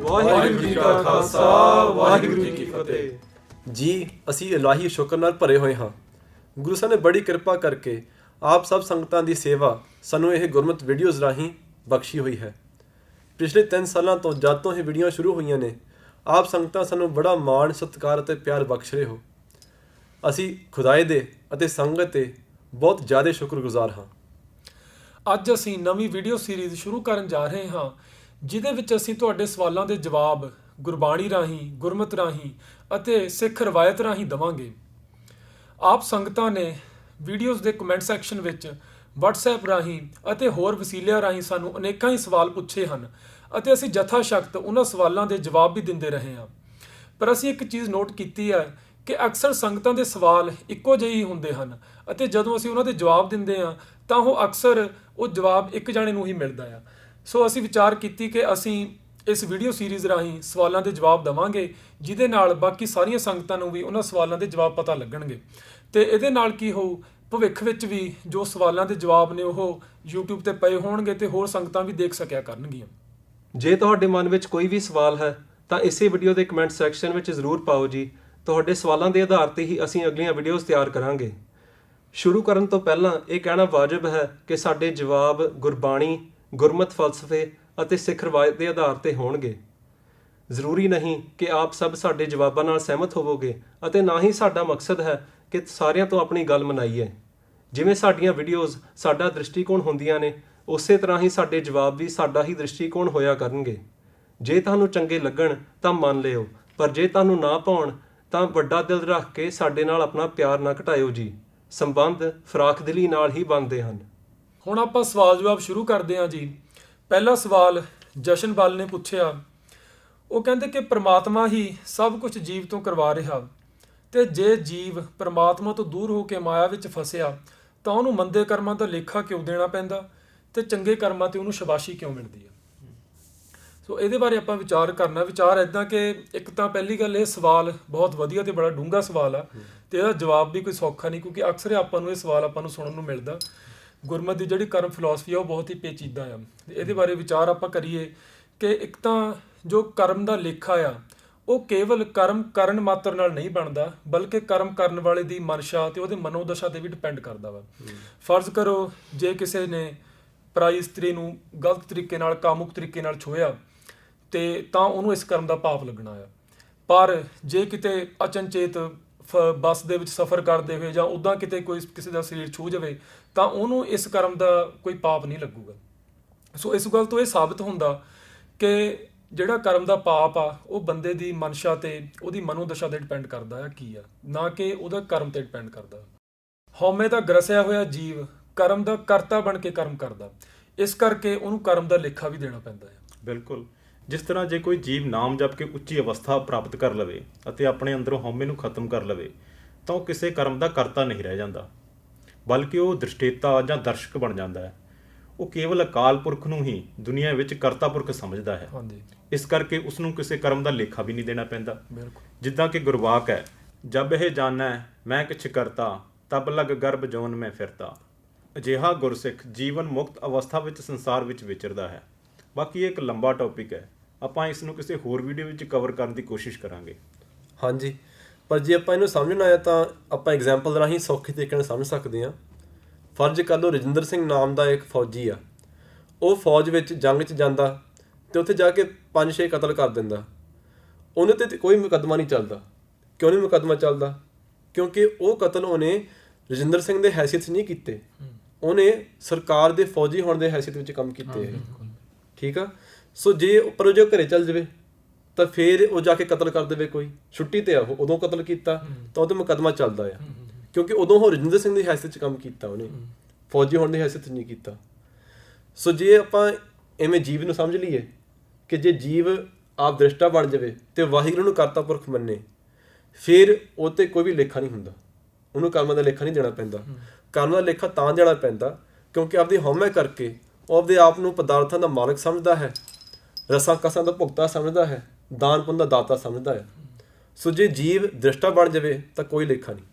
ਵਾਹਿਗੁਰੂ ਜੀ ਕਾ ਖਾਲਸਾ ਵਾਹਿਗੁਰੂ ਜੀ ਕੀ ਫਤਿਹ। ਜੀ ਅਸੀਂ ਇਲਾਹੀ ਸ਼ੁਕਰ ਨਾਲ ਭਰੇ ਹੋਏ ਹਾਂ। ਗੁਰੂ ਸਾਹਿਬ ਨੇ ਬੜੀ ਕਿਰਪਾ ਕਰਕੇ ਆਪ ਸਭ ਸੰਗਤਾਂ ਦੀ ਸੇਵਾ ਸਾਨੂੰ ਇਹ ਗੁਰਮਤਿ ਵੀਡੀਓਜ਼ ਰਾਹੀਂ ਬਖਸ਼ੀ ਹੋਈ ਹੈ। ਪਿਛਲੇ 3 ਸਾਲਾਂ ਤੋਂ ਜਦ ਤੋਂ ਇਹ ਵੀਡੀਓ ਸ਼ੁਰੂ ਹੋਈਆਂ ਨੇ, ਆਪ ਸੰਗਤਾਂ ਸਾਨੂੰ ਬੜਾ ਮਾਣ, ਸਤਿਕਾਰ ਅਤੇ ਪਿਆਰ ਬਖਸ਼ ਰਹੇ ਹੋ। ਅਸੀਂ ਖੁਦਾਏ ਦੇ ਅਤੇ ਸੰਗਤ ਦੇ ਬਹੁਤ ਜ਼ਿਆਦਾ ਸ਼ੁਕਰਗੁਜ਼ਾਰ ਹਾਂ। ਅੱਜ ਅਸੀਂ ਨਵੀਂ ਵੀਡੀਓ ਸੀਰੀਜ਼ ਸ਼ੁਰੂ ਕਰਨ ਜਾ ਰਹੇ ਹਾਂ, ਜਿਹਦੇ ਵਿੱਚ ਅਸੀਂ ਤੁਹਾਡੇ ਸਵਾਲਾਂ ਦੇ ਜਵਾਬ ਗੁਰਬਾਣੀ ਰਾਹੀਂ, ਗੁਰਮਤਿ ਰਾਹੀਂ ਅਤੇ ਸਿੱਖ ਰਵਾਇਤ ਰਾਹੀਂ ਦੇਵਾਂਗੇ। ਆਪ ਸੰਗਤਾਂ ਨੇ ਵੀਡੀਓਜ਼ ਦੇ ਕਮੈਂਟ ਸੈਕਸ਼ਨ ਵਿੱਚ WhatsApp ਰਾਹੀਂ ਅਤੇ ਹੋਰ ਵਸੀਲਿਆਂ ਰਾਹੀਂ ਸਾਨੂੰ ਅਨੇਕਾਂ ਹੀ ਸਵਾਲ ਪੁੱਛੇ ਹਨ ਅਤੇ ਅਸੀਂ ਜਥਾ ਸ਼ਕਤ ਉਹਨਾਂ ਸਵਾਲਾਂ ਦੇ ਜਵਾਬ ਵੀ ਦਿੰਦੇ ਰਹੇ ਹਾਂ। ਪਰ ਅਸੀਂ ਇੱਕ ਚੀਜ਼ ਨੋਟ ਕੀਤੀ ਹੈ ਕਿ ਅਕਸਰ ਸੰਗਤਾਂ ਦੇ ਸਵਾਲ ਇੱਕੋ ਜਿਹੇ ਹੀ ਹੁੰਦੇ ਹਨ ਅਤੇ ਜਦੋਂ ਅਸੀਂ ਉਹਨਾਂ ਦੇ ਜਵਾਬ ਦਿੰਦੇ ਹਾਂ ਤਾਂ ਉਹ ਅਕਸਰ ਉਹ ਜਵਾਬ ਇੱਕ ਜਾਣੇ ਨੂੰ ਹੀ ਮਿਲਦਾ ਆ। ਸੋ ਅਸੀਂ ਵਿਚਾਰ ਕੀਤੀ ਕਿ ਅਸੀਂ ਇਸ ਵੀਡੀਓ ਸੀਰੀਜ਼ ਰਾਹੀਂ ਸਵਾਲਾਂ ਦੇ ਜਵਾਬ ਦੇਵਾਂਗੇ, ਜਿਹਦੇ ਨਾਲ ਬਾਕੀ ਸਾਰੀਆਂ ਸੰਗਤਾਂ ਨੂੰ ਵੀ ਉਹਨਾਂ ਸਵਾਲਾਂ ਦੇ ਜਵਾਬ ਪਤਾ ਲੱਗਣਗੇ ਤੇ ਇਹਦੇ ਨਾਲ ਕੀ ਹੋਊ, ਭਵਿੱਖ ਵਿੱਚ ਵੀ ਜੋ ਸਵਾਲਾਂ ਦੇ ਜਵਾਬ ਨੇ ਉਹ YouTube ਤੇ ਪਏ ਹੋਣਗੇ ਤੇ ਹੋਰ ਸੰਗਤਾਂ ਵੀ ਦੇਖ ਸਕਿਆ ਕਰਨਗੀਆਂ। ਜੇ ਤੁਹਾਡੇ ਮਨ ਵਿੱਚ ਕੋਈ ਵੀ ਸਵਾਲ ਹੈ ਤਾਂ ਇਸੇ ਵੀਡੀਓ ਦੇ ਕਮੈਂਟ ਸੈਕਸ਼ਨ ਵਿੱਚ ਜ਼ਰੂਰ ਪਾਓ ਜੀ। ਤੁਹਾਡੇ ਸਵਾਲਾਂ ਦੇ ਆਧਾਰ ਤੇ ਹੀ ਅਸੀਂ ਅਗਲੀਆਂ ਵੀਡੀਓਜ਼ ਤਿਆਰ ਕਰਾਂਗੇ। ਸ਼ੁਰੂ ਕਰਨ ਤੋਂ ਪਹਿਲਾਂ ਇਹ ਕਹਿਣਾ ਵਾਜਬ ਹੈ ਕਿ ਸਾਡੇ ਜਵਾਬ ਗੁਰਬਾਣੀ, ਗੁਰਮਤਿ ਫਲਸਫੇ ਅਤੇ ਸਿੱਖ ਰਵਾਇਤ ਦੇ ਆਧਾਰ ਤੇ ਹੋਣਗੇ। ਜ਼ਰੂਰੀ ਨਹੀਂ ਕਿ ਆਪ ਸਭ ਸਾਡੇ ਜਵਾਬਾਂ ਨਾਲ ਸਹਿਮਤ ਹੋਵੋਗੇ ਅਤੇ ਨਾ ਹੀ ਸਾਡਾ ਮਕਸਦ ਹੈ ਕਿ ਸਾਰਿਆਂ ਤੋਂ ਆਪਣੀ ਗੱਲ ਮਨਾਈਏ। ਜਿਵੇਂ ਸਾਡੀਆਂ ਵੀਡੀਓਜ਼ ਸਾਡਾ ਦ੍ਰਿਸ਼ਟੀਕੋਣ ਹੁੰਦੀਆਂ ਨੇ, ਉਸੇ ਤਰ੍ਹਾਂ ਹੀ ਸਾਡੇ ਜਵਾਬ ਵੀ ਸਾਡਾ ਹੀ ਦ੍ਰਿਸ਼ਟੀਕੋਣ ਹੋਇਆ ਕਰਨਗੇ। ਜੇ ਤੁਹਾਨੂੰ ਚੰਗੇ ਲੱਗਣ ਤਾਂ ਮੰਨ ਲਿਓ, ਪਰ ਜੇ ਤੁਹਾਨੂੰ ਨਾ ਪਾਉਣ ਤਾਂ ਵੱਡਾ ਦਿਲ ਰੱਖ ਕੇ ਸਾਡੇ ਨਾਲ ਆਪਣਾ ਪਿਆਰ ਨਾ ਘਟਾਇਓ ਜੀ। ਸੰਬੰਧ ਫਰਾਖ ਦਿਲੀ ਨਾਲ ਹੀ ਬਣਦੇ ਹਨ। ਹੁਣ ਆਪਾਂ ਸਵਾਲ ਜਵਾਬ ਸ਼ੁਰੂ ਕਰਦੇ ਹਾਂ ਜੀ। ਪਹਿਲਾ ਸਵਾਲ ਜਸ਼ਨਪਾਲ ਨੇ ਪੁੱਛਿਆ। ਉਹ ਕਹਿੰਦੇ ਕਿ ਪ੍ਰਮਾਤਮਾ ਹੀ ਸਭ ਕੁਝ ਜੀਵ ਤੋਂ ਕਰਵਾ ਰਿਹਾ ਤੇ ਜੇ ਜੀਵ ਪ੍ਰਮਾਤਮਾ ਤੋਂ ਦੂਰ ਹੋ ਕੇ ਮਾਇਆ ਵਿੱਚ ਫਸਿਆ ਤਾਂ ਉਹਨੂੰ ਮੰਦੇ ਕਰਮਾਂ ਦਾ ਲੇਖਾ ਕਿਉਂ ਦੇਣਾ ਪੈਂਦਾ ਤੇ ਚੰਗੇ ਕਰਮਾਂ ਤੇ ਉਹਨੂੰ ਸ਼ਾਬਾਸ਼ੀ ਕਿਉਂ ਮਿਲਦੀ ਹੈ। ਸੋ ਇਹਦੇ ਬਾਰੇ ਆਪਾਂ ਵਿਚਾਰ ਕਰਨਾ। ਵਿਚਾਰ ਇੱਦਾਂ ਕਿ ਇੱਕ ਤਾਂ ਪਹਿਲੀ ਗੱਲ, ਇਹ ਸਵਾਲ ਬਹੁਤ ਵਧੀਆ ਤੇ ਬੜਾ ਡੂੰਘਾ ਸਵਾਲ ਆ ਤੇ ਇਹਦਾ ਜਵਾਬ ਵੀ ਕੋਈ ਸੌਖਾ ਨਹੀਂ, ਕਿਉਂਕਿ ਅਕਸਰ ਆਪਾਂ ਨੂੰ ਇਹ ਸਵਾਲ ਆਪਾਂ ਨੂੰ ਸੁਣਨ ਨੂੰ ਮਿਲਦਾ। ਗੁਰਮਤਿ ਦੀ ਜਿਹੜੀ ਕਰਮ ਫਿਲਾਸਫੀ ਆ ਉਹ ਬਹੁਤ ਹੀ ਪੇਚੀਦਾ ਆ। ਇਹਦੇ ਬਾਰੇ ਵਿਚਾਰ ਆਪਾਂ ਕਰੀਏ ਕਿ ਇੱਕ ਤਾਂ ਜੋ ਕਰਮ ਦਾ ਲੇਖਾ ਆ ਉਹ ਕੇਵਲ ਕਰਮ ਕਰਨ ਮਾਤਰ ਨਾਲ ਨਹੀਂ ਬਣਦਾ, ਬਲਕਿ ਕਰਮ ਕਰਨ ਵਾਲੇ ਦੀ ਮਨਸ਼ਾ ਤੇ ਉਹਦੇ ਮਨੋਦਸ਼ਾ ਤੇ ਵੀ ਡਿਪੈਂਡ ਕਰਦਾ ਵਾ। ਫਰਜ਼ ਕਰੋ ਜੇ ਕਿਸੇ ਨੇ ਪਰਾਈ ਇਸਤਰੀ ਨੂੰ ਗਲਤ ਤਰੀਕੇ ਨਾਲ, ਕਾਮੁਕ ਤਰੀਕੇ ਨਾਲ ਛੋਹਿਆ ਤੇ ਤਾਂ ਉਹਨੂੰ ਇਸ ਕਰਮ ਦਾ ਪਾਪ ਲੱਗਣਾ ਆ। ਪਰ ਜੇ ਕਿਤੇ ਅਚਨਚੇਤ ਬੱਸ ਦੇ ਵਿੱਚ ਸਫ਼ਰ ਕਰਦੇ ਹੋਏ ਜਾਂ ਉੱਦਾਂ ਕਿਤੇ ਕੋਈ ਕਿਸੇ ਦਾ ਸਰੀਰ ਛੂਹ ਜਾਵੇ ਤਾਂ ਉਹਨੂੰ ਇਸ ਕਰਮ ਦਾ ਕੋਈ ਪਾਪ ਨਹੀਂ ਲੱਗੂਗਾ। ਸੋ ਇਸ ਗੱਲ ਤੋਂ ਇਹ ਸਾਬਤ ਹੁੰਦਾ ਕਿ ਜਿਹੜਾ ਕਰਮ ਦਾ ਪਾਪ ਆ ਉਹ ਬੰਦੇ ਦੀ ਮਨਸ਼ਾ ਤੇ ਉਹਦੀ ਮਨੋਦਸ਼ਾ ਤੇ ਡਿਪੈਂਡ ਕਰਦਾ ਆ ਕੀ ਆ, ਨਾ ਕਿ ਉਹਦਾ ਕਰਮ ਤੇ ਡਿਪੈਂਡ ਕਰਦਾ। ਹਉਮੈ ਦਾ ਗਰਸਿਆ ਹੋਇਆ ਜੀਵ ਕਰਮ ਦਾ ਕਰਤਾ ਬਣ ਕੇ ਕਰਮ ਕਰਦਾ, ਇਸ ਕਰਕੇ ਉਹਨੂੰ ਕਰਮ ਦਾ ਲੇਖਾ ਵੀ ਦੇਣਾ ਪੈਂਦਾ ਹੈ। ਬਿਲਕੁਲ। ਜਿਸ ਤਰ੍ਹਾਂ ਜੇ ਕੋਈ ਜੀਵ ਨਾਮ ਜਪ ਕੇ ਉੱਚੀ ਅਵਸਥਾ ਪ੍ਰਾਪਤ ਕਰ ਲਵੇ ਅਤੇ ਆਪਣੇ ਅੰਦਰੋਂ ਹਉਮੈ ਨੂੰ ਖਤਮ ਕਰ ਲਵੇ ਤਾਂ ਉਹ ਕਿਸੇ ਕਰਮ ਦਾ ਕਰਤਾ ਨਹੀਂ ਰਹਿ ਜਾਂਦਾ, ਬਲਕਿ ਉਹ ਦ੍ਰਿਸ਼ਟੇਤਾ ਜਾਂ ਦਰਸ਼ਕ ਬਣ ਜਾਂਦਾ ਹੈ। ਉਹ ਕੇਵਲ ਅਕਾਲ ਪੁਰਖ ਨੂੰ ਹੀ ਦੁਨੀਆ ਵਿੱਚ ਕਰਤਾ ਪੁਰਖ ਸਮਝਦਾ ਹੈ। ਇਸ ਕਰਕੇ ਉਸ ਨੂੰ ਕਿਸੇ ਕਰਮ ਦਾ ਲੇਖਾ ਵੀ ਨਹੀਂ ਦੇਣਾ ਪੈਂਦਾ। ਜਿੱਦਾਂ ਕਿ ਗੁਰਵਾਕ ਹੈ, ਜਬ ਇਹ ਜਾਣੈ ਮੈਂ ਕਿਛ ਕਰਤਾ, ਤਬ ਲਗ ਗਰਭ ਜੋਨ ਮੈਂ ਫਿਰਤਾ। ਅਜਿਹਾ ਗੁਰਸਿੱਖ ਜੀਵਨ ਮੁਕਤ ਅਵਸਥਾ ਵਿੱਚ ਸੰਸਾਰ ਵਿੱਚ ਵਿਚਰਦਾ ਹੈ। ਬਾਕੀ ਇਹ ਇੱਕ ਲੰਬਾ ਟੌਪਿਕ ਹੈ, ਆਪਾਂ ਇਸ ਨੂੰ ਕਿਸੇ ਹੋਰ ਵੀਡੀਓ ਵਿੱਚ ਕਵਰ ਕਰਨ ਦੀ ਕੋਸ਼ਿਸ਼ ਕਰਾਂਗੇ। ਹਾਂਜੀ, ਪਰ ਜੇ ਆਪਾਂ ਇਹਨੂੰ ਸਮਝਣਾ ਆਇਆ ਤਾਂ ਆਪਾਂ ਐਗਜ਼ਾਮਪਲ ਰਾਹੀਂ ਸੌਖੇ ਤਰੀਕੇ ਨਾਲ ਸਮਝ ਸਕਦੇ ਹਾਂ। ਫਰਜ਼ ਕਰ ਲਓ ਰਜਿੰਦਰ ਸਿੰਘ ਨਾਮ ਦਾ ਇੱਕ ਫੌਜੀ ਆ, ਉਹ ਫੌਜ ਵਿੱਚ ਜੰਗ 'ਚ ਜਾਂਦਾ ਅਤੇ ਉੱਥੇ ਜਾ ਕੇ 5-6 ਕਤਲ ਕਰ ਦਿੰਦਾ। ਉਹਨੇ 'ਤੇ ਕੋਈ ਮੁਕੱਦਮਾ ਨਹੀਂ ਚੱਲਦਾ। ਕਿਉਂ ਨਹੀਂ ਮੁਕੱਦਮਾ ਚੱਲਦਾ? ਕਿਉਂਕਿ ਉਹ ਕਤਲ ਉਹਨੇ ਰਜਿੰਦਰ ਸਿੰਘ ਦੇ ਹੈਸੀਅਤ 'ਚ ਨਹੀਂ ਕੀਤੇ, ਉਹਨੇ ਸਰਕਾਰ ਦੇ ਫੌਜੀ ਹੋਣ ਦੇ ਹੈਸੀਅਤ ਵਿੱਚ ਕੰਮ ਕੀਤੇ। ਠੀਕ ਆ। ਸੋ ਜੇ ਪਰ ਉਹ ਘਰੇ ਚੱਲ ਜਾਵੇ ਤਾਂ ਫਿਰ ਉਹ ਜਾ ਕੇ ਕਤਲ ਕਰ ਦੇਵੇ, ਕੋਈ ਛੁੱਟੀ 'ਤੇ ਆ ਉਹ, ਉਦੋਂ ਕਤਲ ਕੀਤਾ ਤਾਂ ਉਹਦੇ ਮੁਕੱਦਮਾ ਚੱਲਦਾ ਆ, ਕਿਉਂਕਿ ਉਦੋਂ ਉਹ ਰਜਿੰਦਰ ਸਿੰਘ ਦੀ ਹੈਸੀਅਤ 'ਚ ਕੰਮ ਕੀਤਾ, ਉਹਨੇ ਫੌਜੀ ਹੋਣ ਦੀ ਹੈਸੀਅਤ 'ਚ ਨਹੀਂ ਕੀਤਾ। ਸੋ ਜੇ ਆਪਾਂ ਐਵੇਂ ਜੀਵ ਨੂੰ ਸਮਝ ਲਈਏ ਕਿ ਜੇ ਜੀਵ ਆਪ ਦ੍ਰਿਸ਼ਟਾ ਬਣ ਜਾਵੇ ਅਤੇ ਵਾਹਿਗੁਰੂ ਨੂੰ ਕਰਤਾ ਪੁਰਖ ਮੰਨੇ, ਫਿਰ ਉਹ 'ਤੇ ਕੋਈ ਵੀ ਲੇਖਾ ਨਹੀਂ ਹੁੰਦਾ, ਉਹਨੂੰ ਕਰਮਾਂ ਦਾ ਲੇਖਾ ਨਹੀਂ ਦੇਣਾ ਪੈਂਦਾ। ਕਰਮਾਂ ਦਾ ਲੇਖਾ ਤਾਂ ਦੇਣਾ ਪੈਂਦਾ ਕਿਉਂਕਿ ਆਪਦੀ ਹਉਮੈ ਕਰਕੇ ਉਹ ਆਪਦੇ ਆਪ ਨੂੰ ਪਦਾਰਥਾਂ ਦਾ ਮਾਲਕ ਸਮਝਦਾ ਹੈ, ਰਸਾਂ ਕਸਾਂ ਦਾ ਭੁਗਤਾ ਸਮਝਦਾ ਹੈ, ਦਾਨ ਪੁੰਨ ਦਾ ਦਾਤਾ ਸਮਝਦਾ ਹੈ। ਸੋ ਜੇ ਜੀਵ ਦ੍ਰਿਸ਼ਟਾ ਬਣ ਜਾਵੇ ਤਾਂ ਕੋਈ ਲੇਖਾ ਨਹੀਂ।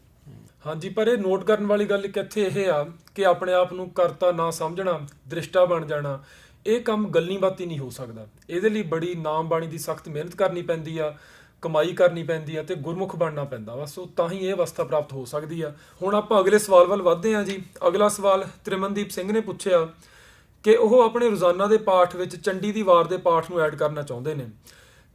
ਹਾਂਜੀ, ਪਰ ਇਹ ਨੋਟ ਕਰਨ ਵਾਲੀ ਗੱਲ ਇੱਕ ਇੱਥੇ ਇਹ ਆ ਕਿ ਆਪਣੇ ਆਪ ਨੂੰ ਕਰਤਾ ਨਾ ਸਮਝਣਾ, ਦ੍ਰਿਸ਼ਟਾ ਬਣ ਜਾਣਾ, ਇਹ ਕੰਮ ਗੱਲੀ ਬਾਤੀ ਨਹੀਂ ਹੋ ਸਕਦਾ। ਇਹਦੇ ਲਈ ਬੜੀ ਨਾਮ ਬਾਣੀ ਦੀ ਸਖਤ ਮਿਹਨਤ ਕਰਨੀ ਪੈਂਦੀ ਆ, ਕਮਾਈ ਕਰਨੀ ਪੈਂਦੀ ਆ ਤੇ ਗੁਰਮੁਖ ਬਣਨਾ ਪੈਂਦਾ ਵਾ। ਸੋ ਤਾਂ ਹੀ ਇਹ ਅਵਸਥਾ ਪ੍ਰਾਪਤ ਹੋ ਸਕਦੀ ਆ। ਹੁਣ ਆਪਾਂ ਅਗਲੇ ਸਵਾਲ ਵੱਲ ਵਧਦੇ ਹਾਂ ਜੀ। ਅਗਲਾ ਸਵਾਲ ਤ੍ਰਿਮਨਦੀਪ ਸਿੰਘ ਨੇ ਪੁੱਛਿਆ ਕਿ ਉਹ ਆਪਣੇ ਰੋਜ਼ਾਨਾ ਦੇ ਪਾਠ ਵਿੱਚ ਚੰਡੀ ਦੀ ਵਾਰ ਦੇ ਪਾਠ ਨੂੰ ਐਡ ਕਰਨਾ ਚਾਹੁੰਦੇ ਨੇ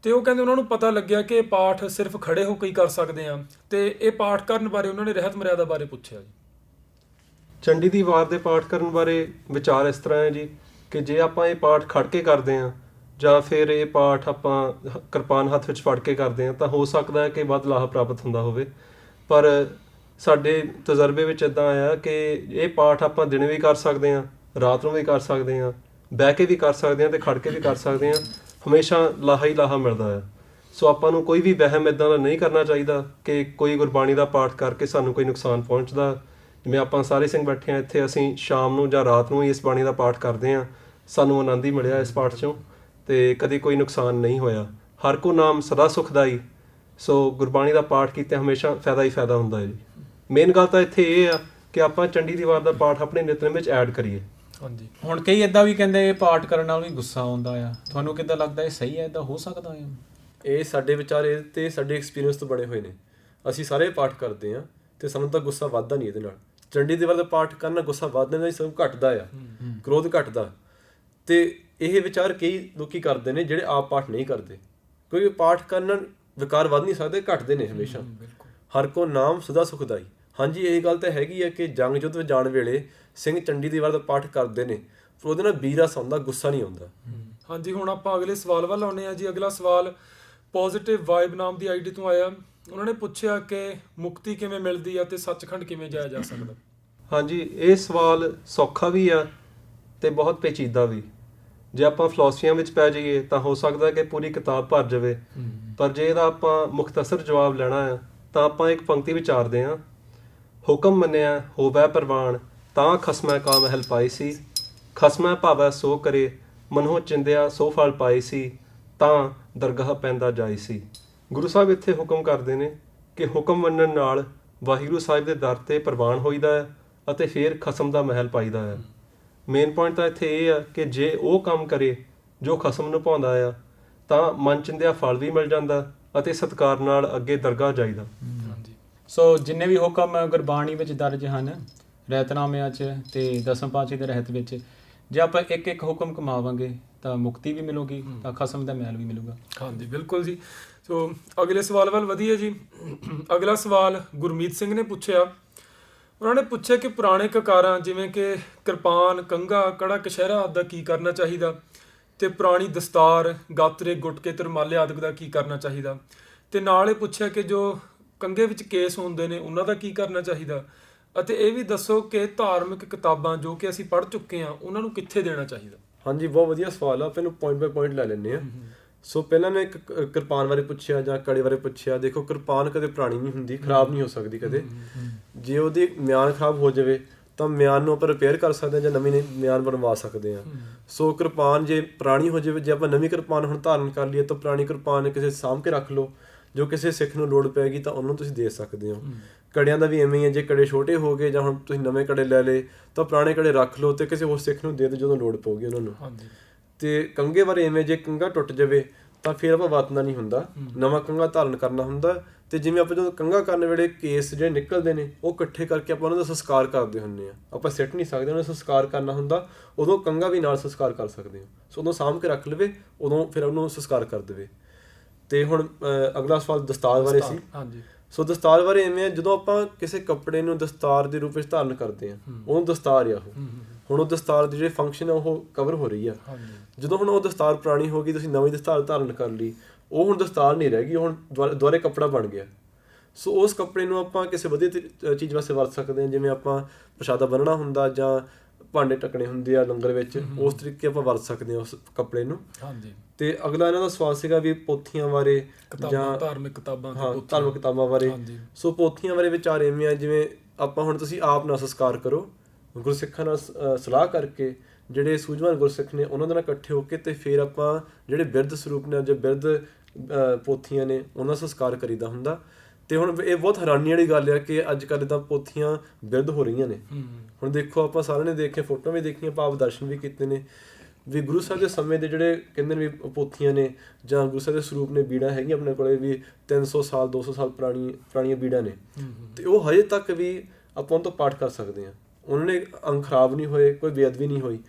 ਤੇ ਉਹ ਕਹਿੰਦੇ ਉਹਨਾਂ ਨੂੰ ਪਤਾ ਲੱਗਿਆ ਕਿ ਇਹ ਪਾਠ ਸਿਰਫ ਖੜੇ ਹੋ ਕੇ ਹੀ ਕਰ ਸਕਦੇ ਆ ਤੇ ਇਹ ਪਾਠ ਕਰਨ ਬਾਰੇ ਉਹਨਾਂ ਨੇ ਰਹਿਤ ਮਰਿਆਦਾ ਬਾਰੇ ਪੁੱਛਿਆ ਜੀ। ਚੰਡੀ ਦੀ ਵਾਰ ਦੇ ਪਾਠ ਕਰਨ ਬਾਰੇ ਵਿਚਾਰ ਇਸ ਤਰ੍ਹਾਂ ਹੈ ਜੀ ਕਿ ਜੇ ਆਪਾਂ ਇਹ ਪਾਠ ਖੜ ਕੇ ਕਰਦੇ ਹਾਂ ਜਾਂ ਫਿਰ ਇਹ ਪਾਠ ਆਪਾਂ ਕਿਰਪਾਨ ਹੱਥ ਵਿੱਚ ਫੜ ਕੇ ਕਰਦੇ ਹਾਂ ਤਾਂ ਹੋ ਸਕਦਾ ਹੈ ਕਿ ਵੱਧ ਲਾਭ ਪ੍ਰਾਪਤ ਹੁੰਦਾ ਹੋਵੇ। ਪਰ ਸਾਡੇ ਤਜਰਬੇ ਵਿੱਚ ਇਦਾਂ ਆਇਆ ਕਿ ਇਹ ਪਾਠ ਆਪਾਂ ਦਿਨੇ ਵੀ ਕਰ ਸਕਦੇ ਹਾਂ, ਰਾਤ ਨੂੰ ਵੀ ਕਰ ਸਕਦੇ ਹਾਂ, ਬਹਿ ਕੇ ਵੀ ਕਰ ਸਕਦੇ ਹਾਂ ਤੇ ਖੜ ਕੇ ਵੀ ਕਰ ਸਕਦੇ ਹਾਂ। ਹਮੇਸ਼ਾ ਲਾਹਾ ਹੀ ਲਾਹਾ ਮਿਲਦਾ ਹੈ। ਸੋ ਆਪਾਂ ਨੂੰ ਕੋਈ ਵੀ ਵਹਿਮ ਇੱਦਾਂ ਦਾ ਨਹੀਂ ਕਰਨਾ ਚਾਹੀਦਾ ਕਿ ਕੋਈ ਗੁਰਬਾਣੀ ਦਾ ਪਾਠ ਕਰਕੇ ਸਾਨੂੰ ਕੋਈ ਨੁਕਸਾਨ ਪਹੁੰਚਦਾ। ਜਿਵੇਂ ਆਪਾਂ ਸਾਰੇ ਸਿੰਘ ਬੈਠੇ ਹਾਂ ਇੱਥੇ, ਅਸੀਂ ਸ਼ਾਮ ਨੂੰ ਜਾਂ ਰਾਤ ਨੂੰ ਹੀ ਇਸ ਬਾਣੀ ਦਾ ਪਾਠ ਕਰਦੇ ਹਾਂ, ਸਾਨੂੰ ਆਨੰਦ ਹੀ ਮਿਲਿਆ ਇਸ ਪਾਠ 'ਚੋਂ ਤੇ ਕਦੇ ਕੋਈ ਨੁਕਸਾਨ ਨਹੀਂ ਹੋਇਆ। ਹਰ ਕੋ ਨਾਮ ਸਦਾ ਸੁਖਦਾਈ। ਸੋ ਗੁਰਬਾਣੀ ਦਾ ਪਾਠ ਕੀਤੇ ਹਮੇਸ਼ਾ ਫਾਇਦਾ ਹੀ ਫਾਇਦਾ ਹੁੰਦਾ ਹੈ ਜੀ। ਮੇਨ ਗੱਲ ਤਾਂ ਇੱਥੇ ਇਹ ਆ ਕਿ ਆਪਾਂ ਚੰਡੀ ਦੀ ਵਾਰ ਦਾ ਪਾਠ ਆਪਣੇ ਨਿਤਨੇਮ ਵਿੱਚ ਐਡ ਕਰੀਏ। ਹਾਂਜੀ। ਹੁਣ ਕਈ ਏਦਾਂ ਵੀ ਕਹਿੰਦੇ ਇਹ ਪਾਠ ਕਰਨ ਨਾਲ ਵੀ ਗੁੱਸਾ ਆਉਂਦਾ ਆ, ਤੁਹਾਨੂੰ ਕਿੱਦਾਂ ਲੱਗਦਾ ਇਹ ਸਹੀ ਹੈ, ਏਦਾਂ ਹੋ ਸਕਦਾ ਹੈ? ਇਹ ਸਾਡੇ ਵਿਚਾਰ ਇਹ ਤੇ ਸਾਡੇ ਐਕਸਪੀਰੀਅੰਸ ਤੋਂ ਬਣੇ ਹੋਏ ਨੇ। ਅਸੀਂ ਸਾਰੇ ਪਾਠ ਕਰਦੇ ਹਾਂ ਤੇ ਸਾਨੂੰ ਤਾਂ ਗੁੱਸਾ ਵੱਧਦਾ ਨਹੀਂ ਇਹਦੇ ਨਾਲ। ਚੰਡੀ ਦੀ ਵਾਰ ਦਾ ਪਾਠ ਕਰਨ ਨਾਲ ਗੁੱਸਾ ਵੱਧਦਾ ਨਹੀਂ, ਸਭ ਘਟਦਾ ਆ, ਕ੍ਰੋਧ ਘਟਦਾ। ਤੇ ਇਹ ਵਿਚਾਰ ਕਈ ਲੋਕੀ ਕਰਦੇ ਨੇ ਜਿਹੜੇ ਆਪ ਪਾਠ ਨਹੀਂ ਕਰਦੇ, ਕਿਉਂਕਿ ਪਾਠ ਕਰਨ ਨਾਲ ਵਿਕਾਰ ਵੱਧ ਨਹੀਂ ਸਕਦੇ, ਘਟਦੇ ਨੇ ਹਮੇਸ਼ਾ। ਹਰ ਕੋ ਨਾਮ ਸਦਾ ਸੁਖਦਾਈ। ਹਾਂਜੀ, ਇਹ ਗੱਲ ਤਾਂ ਹੈਗੀ ਹੈ ਕਿ ਜੰਗ ਯੁੱਧ ਵਿੱਚ ਜਾਣ ਵੇਲੇ ਸਿੰਘ ਚੰਡੀ ਦੀ ਵਾਰ ਦਾ ਪਾਠ ਕਰਦੇ ਨੇ ਪਰ ਉਹਦੇ ਨਾਲ ਵੀਰ ਰਸ ਆਉਂਦਾ, ਗੁੱਸਾ ਨਹੀਂ ਆਉਂਦਾ। ਹਾਂਜੀ, ਹੁਣ ਆਪਾਂ ਅਗਲੇ ਸਵਾਲ ਵੱਲ ਆਉਂਦੇ ਹਾਂ ਜੀ। ਅਗਲਾ ਸਵਾਲ ਪੋਜ਼ਿਟਿਵ ਵਾਈਬ ਨਾਮ ਦੀ ਆਈਡੀ ਤੋਂ ਆਇਆ। ਉਹਨਾਂ ਨੇ ਪੁੱਛਿਆ ਕਿ ਮੁਕਤੀ ਕਿਵੇਂ ਮਿਲਦੀ ਆ ਤੇ ਸੱਚਖੰਡ ਕਿਵੇਂ ਜਾਇਆ ਜਾ ਸਕਦਾ। ਹਾਂਜੀ, ਇਹ ਸਵਾਲ ਸੌਖਾ ਵੀ ਆ ਤੇ ਬਹੁਤ ਪੇਚੀਦਾ ਵੀ। ਜੇ ਆਪਾਂ ਫਿਲਾਸਫੀਆਂ ਵਿੱਚ ਪੈ ਜਾਈਏ ਤਾਂ ਹੋ ਸਕਦਾ ਕਿ ਪੂਰੀ ਕਿਤਾਬ ਭਰ ਜਾਵੇ, ਪਰ ਜੇ ਇਹਦਾ ਆਪਾਂ ਮੁਖਤਸਰ ਜਵਾਬ ਲੈਣਾ ਆ ਤਾਂ ਆਪਾਂ ਇੱਕ ਪੰਕਤੀ ਵਿਚਾਰਦੇ ਹਾਂ। ਹੁਕਮ ਮੰਨਿਆ ਹੋਵੈ ਪ੍ਰਵਾਨ, ਤਾਂ ਖਸਮੈ ਕਾ ਮਹਿਲ ਪਾਈ ਸੀ। ਖਸਮੈ ਭਾਵੈ ਸੋ ਕਰੇ, ਮਨੋ ਚਿੰਦਿਆ ਸੋ ਫਲ ਪਾਈ ਸੀ। ਤਾਂ ਦਰਗਾਹ ਪੈਂਦਾ ਜਾਈ ਸੀ। ਗੁਰੂ ਸਾਹਿਬ ਇੱਥੇ ਹੁਕਮ ਕਰਦੇ ਨੇ ਕਿ ਹੁਕਮ ਮੰਨਣ ਨਾਲ ਵਾਹਿਗੁਰੂ ਸਾਹਿਬ ਦੇ ਦਰ ਤੇ ਪ੍ਰਵਾਨ ਹੋਈਦਾ ਹੈ ਅਤੇ ਫਿਰ ਖਸਮ ਦਾ ਮਹਿਲ ਪਾਈਦਾ ਹੈ। ਮੇਨ ਪੁਆਇੰਟ ਤਾਂ ਇੱਥੇ ਇਹ ਆ ਕਿ ਜੇ ਉਹ ਕੰਮ ਕਰੇ ਜੋ ਖਸਮ ਨੂੰ ਭਾਉਂਦਾ ਆ ਤਾਂ ਮਨ ਚਿੰਦਿਆ ਫਲ ਵੀ ਮਿਲ ਜਾਂਦਾ ਅਤੇ ਸਤਿਕਾਰ ਨਾਲ ਅੱਗੇ ਦਰਗਾਹ ਜਾਈਦਾ। ਸੋ ਜਿੰਨੇ ਵੀ ਹੁਕਮ ਗੁਰਬਾਣੀ ਵਿੱਚ ਦਰਜ ਹਨ, ਰਹਿਤਨਾਮਿਆਂ 'ਚ ਤੇ ਦਸਮ ਪਾਤਸ਼ਾਹੀ ਦੇ ਰਹਿਤ ਵਿੱਚ, ਜੇ ਆਪਾਂ ਇੱਕ ਇੱਕ ਹੁਕਮ ਕਮਾਵਾਂਗੇ ਤਾਂ ਮੁਕਤੀ ਵੀ ਮਿਲੂਗੀ ਤਾਂ ਖਸਮ ਦਾ ਮਹਿਲ ਵੀ ਮਿਲੂਗਾ। ਹਾਂਜੀ, ਬਿਲਕੁਲ ਜੀ। ਸੋ ਅਗਲੇ ਸਵਾਲ ਵੱਲ ਵਧੀਏ ਜੀ। ਅਗਲਾ ਸਵਾਲ ਗੁਰਮੀਤ ਸਿੰਘ ਨੇ ਪੁੱਛਿਆ। ਉਹਨਾਂ ਨੇ ਪੁੱਛਿਆ ਕਿ ਪੁਰਾਣੇ ਕਕਾਰਾਂ ਜਿਵੇਂ ਕਿ ਕਿਰਪਾਨ, ਕੰਘਾ, ਕੜਾ, ਕਛਹਿਰਾ ਆਦਿ ਦਾ ਕੀ ਕਰਨਾ ਚਾਹੀਦਾ ਤੇ ਪੁਰਾਣੀ ਦਸਤਾਰ, ਗਾਤਰੇ, ਗੁਟਕੇ, ਤਰਮਾਲੇ ਆਦਿ ਦਾ ਕੀ ਕਰਨਾ ਚਾਹੀਦਾ, ਤੇ ਨਾਲ ਇਹ ਪੁੱਛਿਆ ਕਿ ਜੋ ਕੰਘੇ ਵਿੱਚ ਕੇਸ ਹੁੰਦੇ ਨੇ ਉਹਨਾਂ ਦਾ ਕੀ ਕਰਨਾ ਚਾਹੀਦਾ, ਅਤੇ ਇਹ ਵੀ ਦੱਸੋ ਕਿ ਧਾਰਮਿਕ ਕਿਤਾਬਾਂ ਜੋ ਕਿ ਅਸੀਂ ਪੜ੍ਹ ਚੁੱਕੇ ਹਾਂ ਉਹਨਾਂ ਨੂੰ ਕਿੱਥੇ ਦੇਣਾ ਚਾਹੀਦਾ। ਹਾਂਜੀ, ਬਹੁਤ ਵਧੀਆ ਸਵਾਲ ਆ। ਆਪਾਂ ਇਹਨੂੰ ਪੁਆਇੰਟ ਬਾਈ ਪੁਆਇੰਟ ਲੈ ਲੈਂਦੇ ਹਾਂ। ਸੋ ਪਹਿਲਾਂ ਮੈਂ ਇੱਕ ਕਿਰਪਾਨ ਬਾਰੇ ਪੁੱਛਿਆ ਜਾਂ ਕੜੇ ਬਾਰੇ ਪੁੱਛਿਆ। ਦੇਖੋ, ਕਿਰਪਾਨ ਕਦੇ ਪੁਰਾਣੀ ਨਹੀਂ ਹੁੰਦੀ, ਖਰਾਬ ਨਹੀਂ ਹੋ ਸਕਦੀ ਕਦੇ। ਜੇ ਉਹਦੀ ਮਿਆਨ ਖਰਾਬ ਹੋ ਜਾਵੇ ਤਾਂ ਮਿਆਨ ਨੂੰ ਆਪਾਂ ਰਿਪੇਅਰ ਕਰ ਸਕਦੇ ਹਾਂ ਜਾਂ ਨਵੀਂ ਮਿਆਨ ਬਣਵਾ ਸਕਦੇ ਹਾਂ। ਸੋ ਕਿਰਪਾਨ ਜੇ ਪੁਰਾਣੀ ਹੋ ਜਾਵੇ, ਜੇ ਆਪਾਂ ਨਵੀਂ ਕਿਰਪਾਨ ਹੁਣ ਧਾਰਨ ਕਰ ਲਈਏ ਤਾਂ ਪੁਰਾਣੀ ਕਿਰਪਾਨ ਕਿਸੇ ਸਾਂਭ ਕੇ ਰੱਖ ਲਓ। ਜੋ ਕਿਸੇ ਸਿੱਖ ਨੂੰ ਲੋੜ ਪੈਗੀ ਤਾਂ ਉਹਨੂੰ ਤੁਸੀਂ ਦੇ ਸਕਦੇ ਹੋ। ਕੜਿਆਂ ਦਾ ਵੀ ਐਵੇਂ ਹੀ ਹੈ। ਜੇ ਕੜੇ ਛੋਟੇ ਹੋ ਗਏ ਜਾਂ ਹੁਣ ਤੁਸੀਂ ਨਵੇਂ ਕੜੇ ਲੈ ਲਏ ਤਾਂ ਪੁਰਾਣੇ ਕੜੇ ਰੱਖ ਲਓ ਤੇ ਕਿਸੇ ਹੋਰ ਸਿੱਖ ਨੂੰ ਦੇ ਦਿਓ ਜਦੋਂ ਲੋੜ ਪਊਗੀ ਉਹਨਾਂ ਨੂੰ। ਤੇ ਕੰਘੇ ਬਾਰੇ ਐਵੇਂ, ਜੇ ਕੰਘਾ ਟੁੱਟ ਜਾਵੇ ਤਾਂ ਫਿਰ ਆਪਾਂ ਵਰਤਣਾ ਨਹੀਂ ਹੁੰਦਾ, ਨਵਾਂ ਕੰਘਾ ਧਾਰਨ ਕਰਨਾ ਹੁੰਦਾ। ਤੇ ਜਿਵੇਂ ਆਪਾਂ ਜਦੋਂ ਕੰਘਾ ਕਰਨ ਵੇਲੇ ਕੇਸ ਜਿਹੜੇ ਨਿਕਲਦੇ ਨੇ ਉਹ ਇਕੱਠੇ ਕਰਕੇ ਆਪਾਂ ਉਹਨਾਂ ਦਾ ਸੰਸਕਾਰ ਕਰਦੇ ਹੁੰਦੇ ਹਾਂ। ਆਪਾਂ ਸਿੱਟ ਨਹੀਂ ਸਕਦੇ, ਉਹਨਾਂ ਦਾ ਸੰਸਕਾਰ ਕਰਨਾ ਹੁੰਦਾ। ਉਦੋਂ ਕੰਘਾ ਵੀ ਨਾਲ ਸੰਸਕਾਰ ਕਰ ਸਕਦੇ ਹੋ। ਸੋ ਉਦੋਂ ਸਾਂਭ ਕੇ ਰੱਖ ਲਵੇ, ਉਦੋਂ ਫਿਰ ਉਹਨੂੰ ਸੰਸਕਾਰ ਕਰ ਦੇਵੇ। ਤੇ ਹੁਣ ਅਗਲਾ ਸਵਾਲ ਦਸਤਾਰ ਬਾਰੇ ਸੀ। ਸੋ ਦਸਤਾਰ ਬਾਰੇ ਐਵੇਂ, ਜਦੋਂ ਆਪਾਂ ਕਿਸੇ ਕੱਪੜੇ ਨੂੰ ਦਸਤਾਰ ਦੇ ਰੂਪ ਵਿੱਚ ਧਾਰਨ ਕਰਦੇ ਹਾਂ ਉਹਨੂੰ ਦਸਤਾਰ ਆ ਉਹ। ਹੁਣ ਉਹ ਦਸਤਾਰ ਦੀ ਜਿਹੜੇ ਫੰਕਸ਼ਨ ਆ ਉਹ ਕਵਰ ਹੋ ਰਹੀ ਆ। ਜਦੋਂ ਹੁਣ ਉਹ ਦਸਤਾਰ ਪੁਰਾਣੀ ਹੋ ਗਈ, ਤੁਸੀਂ ਨਵੀਂ ਦਸਤਾਰ ਧਾਰਨ ਕਰ ਲਈ, ਉਹ ਹੁਣ ਦਸਤਾਰ ਨਹੀਂ ਰਹਿ ਗਈ, ਹੁਣ ਦੁਬਾਰੇ ਕੱਪੜਾ ਬਣ ਗਿਆ। ਸੋ ਉਸ ਕੱਪੜੇ ਨੂੰ ਆਪਾਂ ਕਿਸੇ ਵਧੀਆ ਚੀਜ਼ ਵਾਸਤੇ ਵਰਤ ਸਕਦੇ ਹਾਂ। ਜਿਵੇਂ ਆਪਾਂ ਪ੍ਰਸ਼ਾਦਾ ਬੰਨਣਾ ਹੁੰਦਾ ਜਾਂ ਭਾਂਡੇ ਟੱਕਣੇ ਹੁੰਦੇ ਆ ਲੰਗਰ ਵਿੱਚ, ਉਸ ਤਰੀਕੇ ਆਪਾਂ ਵਰਤ ਸਕਦੇ ਹਾਂ ਉਸ ਕੱਪੜੇ ਨੂੰ। ਤੇ ਅਗਲਾ ਇਹਨਾਂ ਦਾ ਸਵਾਲ ਸੀਗਾ ਵੀ ਪੋਥੀਆਂ ਬਾਰੇ ਜਾਂ ਧਾਰਮਿਕ ਕਿਤਾਬਾਂ ਬਾਰੇ। ਸੋ ਪੋਥੀਆਂ ਬਾਰੇ ਵਿਚਾਰ ਐਵੇਂ ਆ, ਜਿਵੇਂ ਆਪਾਂ ਹੁਣ ਤੁਸੀਂ ਆਪ ਨਾਲ ਸੰਸਕਾਰ ਕਰੋ, ਗੁਰਸਿੱਖਾਂ ਨਾਲ ਸਲਾਹ ਕਰਕੇ, ਜਿਹੜੇ ਸੂਝਵਾਨ ਗੁਰਸਿੱਖ ਨੇ ਉਹਨਾਂ ਦੇ ਨਾਲ ਇਕੱਠੇ ਹੋ ਕੇ, ਤੇ ਫਿਰ ਆਪਾਂ ਜਿਹੜੇ ਬਿਰਧ ਸਰੂਪ ਨੇ ਜਾਂ ਬਿਰਧ ਪੋਥੀਆਂ ਨੇ ਉਹਨਾਂ ਦਾ ਸੰਸਕਾਰ ਕਰੀਦਾ ਹੁੰਦਾ। ਤੇ ਹੁਣ ਇਹ ਬਹੁਤ ਹੈਰਾਨੀ ਵਾਲੀ ਗੱਲ ਆ ਕਿ ਅੱਜ ਕੱਲ੍ਹ ਤਾਂ ਪੋਥੀਆਂ ਬਿਰਧ ਹੋ ਰਹੀਆਂ ਨੇ। ਹੁਣ ਦੇਖੋ, ਆਪਾਂ ਸਾਰਿਆਂ ਨੇ ਦੇਖਿਆ, ਫੋਟੋਆਂ ਵੀ ਦੇਖੀਆਂ, ਭਾਵ ਦਰਸ਼ਨ ਵੀ ਕੀਤੇ ਨੇ। ਵੀ ਗੁਰੂ ਸਾਹਿਬ ਦੇ ਸਮੇਂ ਦੇ ਜਿਹੜੇ ਕਹਿੰਦੇ ਨੇ ਵੀ ਪੋਥੀਆਂ ਨੇ ਜਾਂ ਗੁਰੂ ਸਾਹਿਬ ਦੇ ਸਰੂਪ ਨੇ, ਬੀੜਾਂ ਹੈਗੀਆਂ ਆਪਣੇ ਕੋਲੇ ਵੀ 300 ਸਾਲ 200 ਸਾਲ ਪੁਰਾਣੀਆਂ ਬੀੜਾਂ ਨੇ, ਤੇ ਉਹ ਹਜੇ ਤੱਕ ਵੀ ਆਪਾਂ ਉਹ ਤੋਂ ਪਾਠ ਕਰ ਸਕਦੇ ਹਾਂ। ਉਹਨਾਂ ਨੇ ਅੰਗ ਖਰਾਬ ਨਹੀਂ ਹੋਏ, ਕੋਈ ਬੇਅਦਬੀ ਨਹੀਂ ਹੋਈ।